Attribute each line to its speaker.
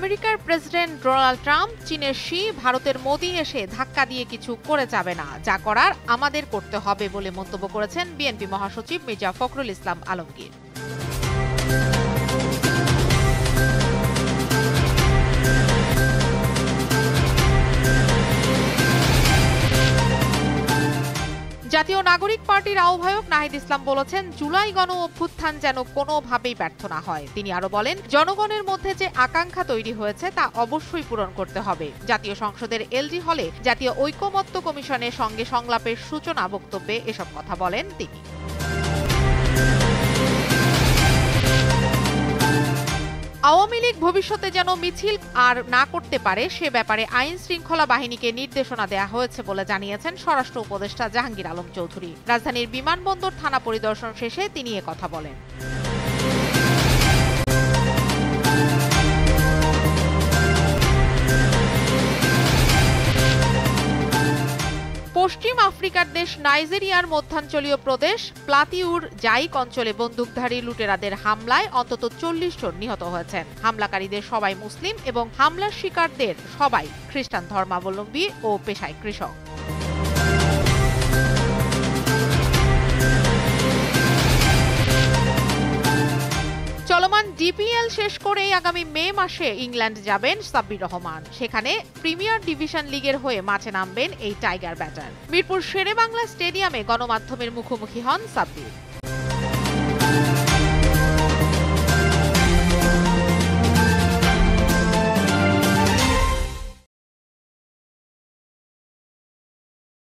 Speaker 1: আমেরিকার president Donald Trump চীনের she, ভারতের মোদি এসে ধাক্কা দিয়ে কিছু করে যাবে না, যা করার আমাদের করতে হবে বলে মন্তব্য করেছেন বিএনপি মহাসচিব মির্জা ফখরুল ইসলাম আলমগীর। জাতীয় নাগরিক পার্টির আহ্বায়ক নাহিদ ইসলাম বলেছেন, জুলাই গণ অভ্যুত্থান যেন কোনোভাবেই ব্যর্থ না হয়। তিনি আরো বলেন, জনগণের মধ্যে যে আকাঙ্ক্ষা তৈরি হয়েছে তা অবশ্যই পূরণ করতে হবে। জাতীয় সংসদের এলজি হলে জাতীয় ঐকমত্য কমিশনের সঙ্গে সংলাপের সূচনা বক্তব্যে এসব কথা বলেন তিনি। আওয়ামী লীগ ভবিষ্যতে যেন মিছিল আর না করতে পারে সে ব্যাপারে আইন শৃঙ্খলা বাহিনীকে নির্দেশনা দেওয়া হয়েছে বলে জানিয়েছেন স্বরাষ্ট্র উপদেষ্টা জাহাঙ্গীর আলম চৌধুরী। রাজধানীর বিমানবন্দর থানা পরিদর্শন শেষে তিনি একথা বলেন। পশ্চিম আফ্রিকার দেশ নাইজেরিয়ার মধ্যাঞ্চলীয় প্রদেশ প্লাতিউর জাইক অঞ্চলে বন্দুকধারী লুটেরাদের হামলায় অন্তত ৪০ জন নিহত হয়েছেন। হামলাকারীদের সবাই মুসলিম এবং হামলার শিকারদের সবাই খ্রিস্টান ধর্মাবলম্বী ও পেশায় কৃষক। চলমান ডিপিএল শেষ করেই আগামী মে মাসে ইংল্যান্ড যাবেন সাব্বির রহমান। সেখানে প্রিমিয়ার ডিভিশন লিগের হয়ে মাঠে নামবেন এই টাইগার ব্যাটার। মিরপুর শেরেবাংলা স্টেডিয়ামে গণমাধ্যমের মুখোমুখি হন সাব্বির।